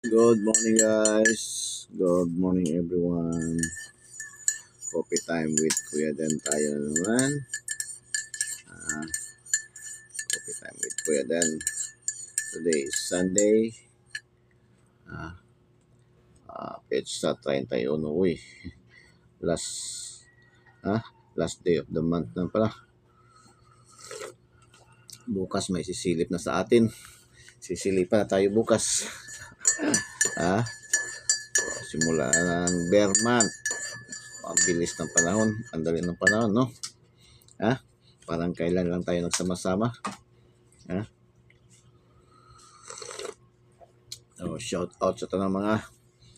Good morning, guys. Good morning, everyone. Coffee time with Kuya Den tayo na naman. Coffee time with Kuya Den. Today is Sunday. Petsa 31. Uy, last, last day of the month na pala. Bukas may sisilip na sa atin. Sisilipan na tayo bukas. ah, Simula ng bear month. Ang bilis ng panahon. Ang dali ng panahon, no? Parang kailan lang tayo nagsama-sama. Shout out sa tanang mga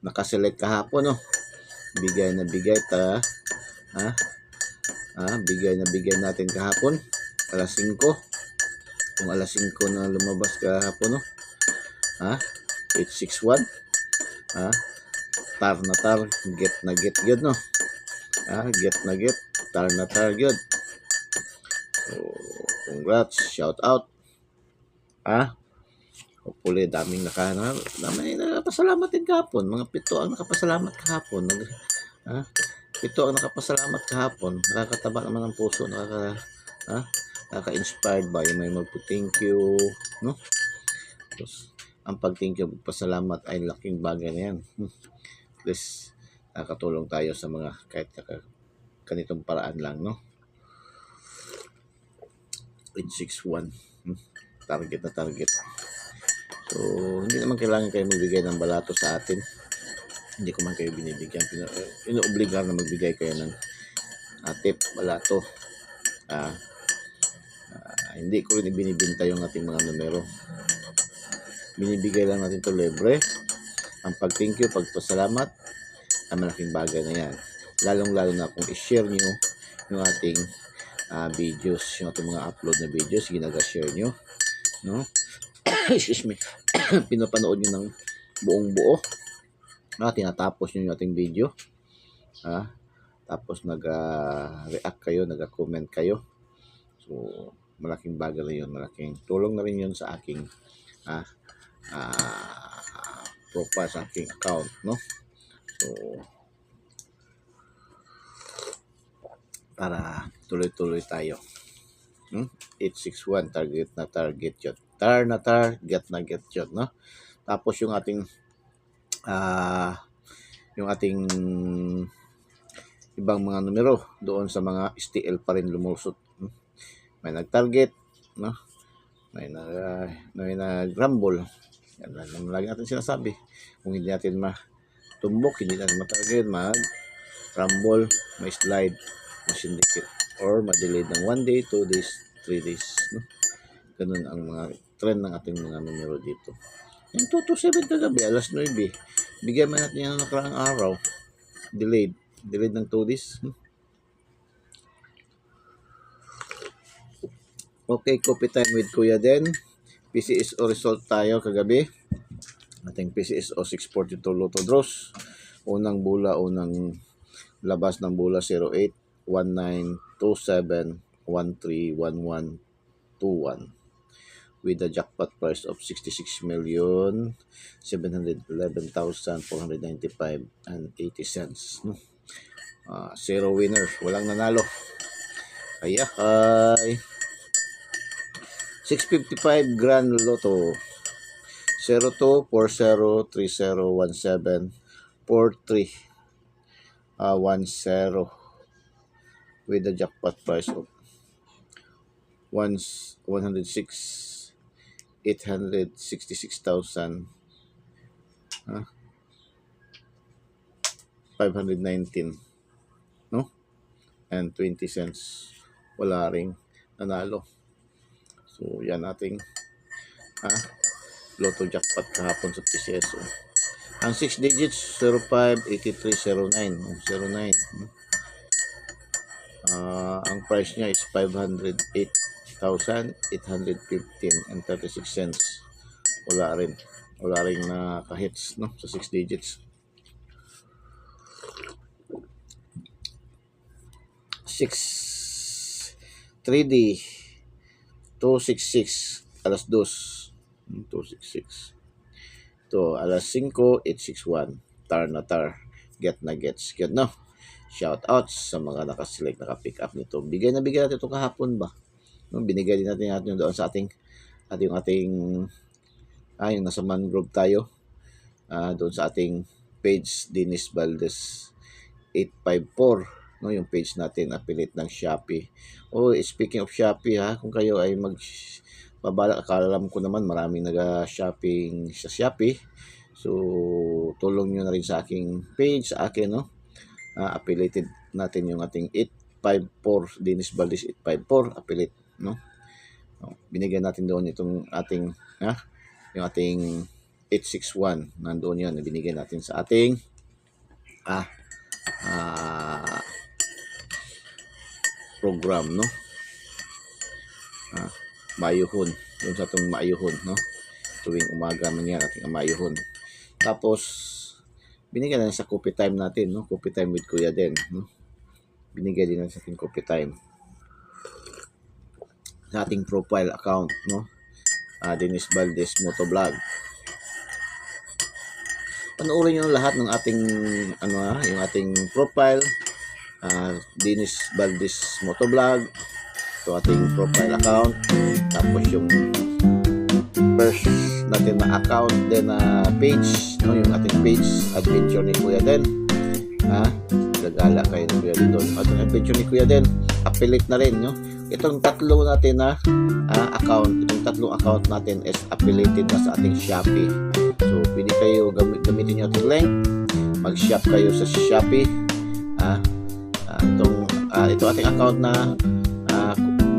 nakaselect kahapon, no? Bigay na bigay ha? Bigay na bigay natin kahapon. Alas 5. Kung alas 5 na lumabas kahapon, no? 861. Tar na tar, get na get good, no? Get na get, tar na tar good. So, congrats, shout out. Hopefully, daming nakapasalamat din kahapon. Mga 7 ang nakapasalamat kahapon. 7 ang nakapasalamat kahapon. Nakakataba naman ang puso. Nakaka-inspired ba yung may magpo-thank you, no? Tapos, ang pag-thank you, pasalamat ay laking bagay na yan. Please, nakatulong tayo sa mga kahit ganitong paraan lang, no? 861. Target na target. So, hindi naman kailangan kayo magbigay ng balato sa atin. Hindi ko man kayo binibigyan. Ino-obligar na magbigay kayo ng tip, balato. Hindi ko rin ibinibinta yung ating mga numero. Binibigay lang natin to libre. Ang pag-thank you, pagpasalamat, ang malaking bagay na yan. Lalong-lalo na kung i-share nyo yung ating videos, yung ating mga upload na videos, ginaga-share nyo. No? Excuse me. Pinapanood nyo ng buong buo. Tinatapos nyo yung ating video. Tapos nag-react kayo, nag-comment kayo. So, malaking bagay na yun. Malaking tulong na rin yun sa aking profile, sa aking account, no? So, para tuloy-tuloy tayo. 861, target na target yun. Tar na tar, get na get yun, no? Tapos yung ating ibang mga numero doon sa mga STL pa rin lumusot. May nag-target, no? May nag-rumble. Yan lang lagi natin sinasabi. Kung hindi natin matumbok, hindi natin matarget, mag-rumble, may slide, ma-syndicate, or ma-delayed ng 1 day, 2 days, 3 days. No? Ganun ang mga trend ng ating mga numero dito. Yung 227 kagabi, alas 9. Bigyan man natin yung nakaraang araw. Delayed ng 2 days. Okay, coffee time with Kuya Den. PCSO result tayo kagabi. Ating PCSO 642 Lotto draws. Unang labas ng bula 08, 19, 27, 13, 11, 21. With a jackpot price of 66,711,495 and 80 cents. No? Zero winners, walang nanalo. Ay 655 Grand Lotto 02 40 30 17 43 10 with a jackpot price of 106 866,519, no? And 20 cents. Wala ring nanalo. So, yan ating Lotto jackpot kahapon sa PCSO. Ang 6 digits, 05, 83, 09. 09. Ang price niya is 508,815 and 36 cents. Wala rin na kahits, no, sa 6 digits. 3D 266 alas 2 266 To alas 5, 861. Tar na tar. Get na gets. Good, no? Shout outs sa mga nakaselect, naka-pick up nito. Bigay na bigay natin ito kahapon ba? No, binigay din natin doon sa ating yung nasa mangrove tayo. Doon sa ating page, Dennis Valdez 854, no, yung page natin, affiliate ng Shopee. Speaking of Shopee, kung kayo ay babala, alam ko naman maraming nag-shopping sa Shopee. So, tulong nyo na rin sa aking page, sa akin, no? Affiliated natin yung ating 854, Dennis Valdez 854, affiliate, no? Binigyan natin doon itong ating, yung ating 861, nandoon yan, binigyan natin sa ating, program, no? Mayuhon, yung sa itong mayuhon, no? Tuwing umaga man yan, ating mayuhon. Tapos, binigyan na sa coffee time natin, no? Coffee time with Kuya Den, no? Binigyan din natin sa ating coffee time. Sa ating profile account, no? Dennis Valdez Motovlog. Panoorin nyo lahat ng ating, yung ating profile, Dennis Valdez Motovlog. Ito ating profile account. Tapos yung first natin na account, then page, no, yung ating page, adventure ni Kuya Den. Gagala kayo ni Kuya Den doon. Ating adventure ni Kuya Den, affiliate na rin, no? Itong tatlo natin na account, itong tatlong account natin is affiliated na sa ating Shopee. So, pwede kayo gamitin nyo itong link, mag-shop kayo sa Shopee. Ito ating account na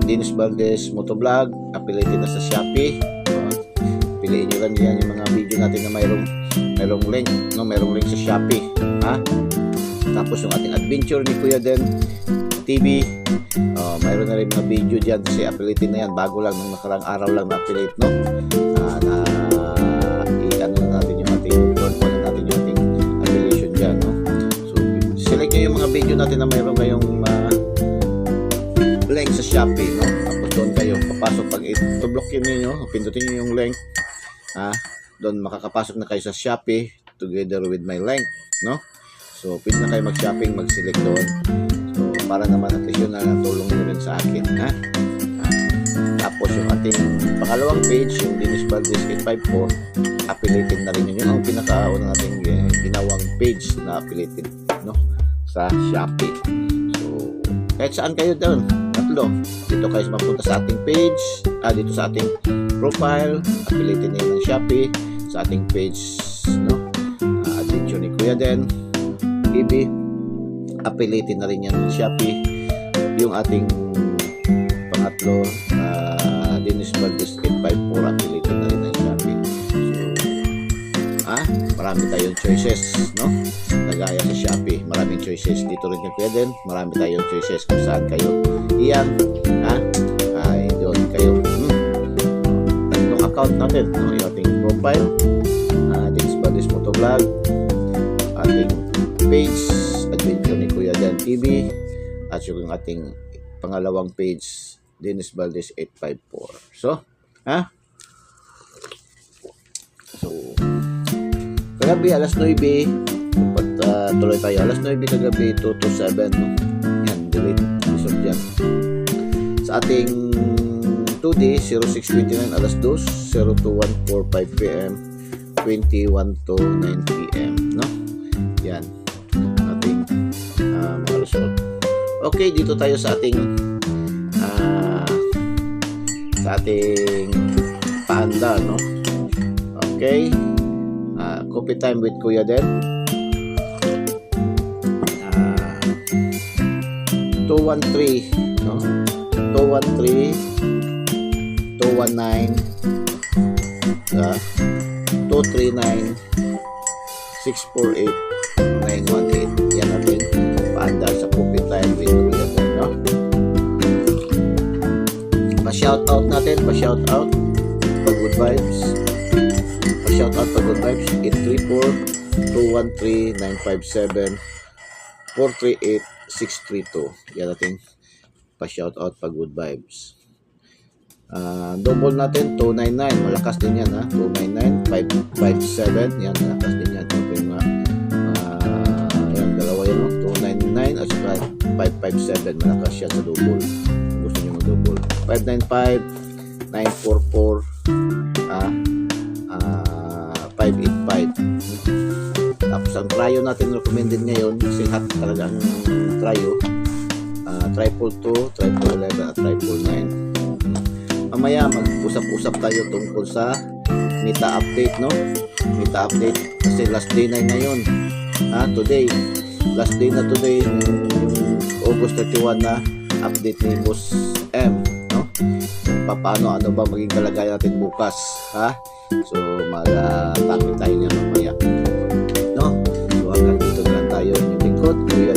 Dennis Valdez Motovlog, affiliated na sa Shopee. Piliin nyo lang yan yung mga video natin na mayroong link, no? Mayroong link sa Shopee. Tapos yung ating adventure ni Kuya Den TV, mayroon na rin mga video dyan kasi affiliated na yan, bago lang nung nakarang araw lang na affiliate, no? Natin yung ating affiliation dyan, no? So, select nyo yung mga video natin na mayroon kayong link sa Shopee, no? Tapos doon kayo papasok, pag ito-block nyo, pindutin nyo yung link, doon makakapasok na kayo sa Shopee together with my link, no? So, pwede na kayo mag-shopping, mag-select doon. So, para naman at least yun na natulong nyo rin sa akin, Tapos yung ating pangalawang page, yung Dennis Valdez 854, affiliated na rin yun. Yung ang pinakauna nating ginawang page na affiliated, no, sa Shopee. So, kahit saan kayo doon, tatlo, dito kayo mapunta sa ating page, dito sa ating profile, affiliated na yun ng Shopee, sa ating page, no, adventure ni Kuya Den TV, affiliated na rin yan ng Shopee. Yung ating pangatlo, Dennis Valdez 854, affiliated na rin ng Shopee. So, marami tayong choices, no? Nagaya sa Shopee, maraming choices. Dito rin kay Kuya Den, marami tayong choices kung saan kayo iyan, doon kayo. Tatlong account natin, no? Yung ating profile, Dennis Valdez Motovlog, ating page, adventure ni Kuya Den TV, at yung ating pangalawang page, Dennis Valdez 854. So, kagabi alas 9, tuloy tayo, alas 9 kagabi, 2 to 7, no? Yan, delete episode dyan. Sa ating 2D, 0629, alas 2, 0214, 5 p.m., 21 to 9 p.m., no? Yan, ating mga result. Okay, dito tayo sa ating paanda, no? Okay, coffee time with Kuya Den, 213, no? 213, 219, 239, 648, 918. Yan natin paanda sa coffee time with Kuya Den, no? Pa-shoutout natin, pa-shoutout pag good vibes, pa-shoutout pag good vibes, 834-213-957-438-632. Yan natin pa-shoutout pag good vibes. Double natin 299, malakas din yan ha. 299, 557, yan malakas din yan. Okay, yan, dalawa yan, no? 299 at saka 557, malakas yan sa double. Kung gusto nyo mag-double. 595, 944, 585. Tapos ang trio natin recommended ngayon, kasi hot talaga ang trio, 222, 11, at 999. Mamaya mag-usap-usap tayo tungkol sa Meta update, no? Meta update kasi last day na ngayon. Today. Last day na today, August 31 na update ni Boss M, no? Paano, ano ba maging kalagayan natin bukas, ha? So, mag-topic tayo niya mamaya, no? So, hanggang dito na lang tayo. Yung lingkod, Kuya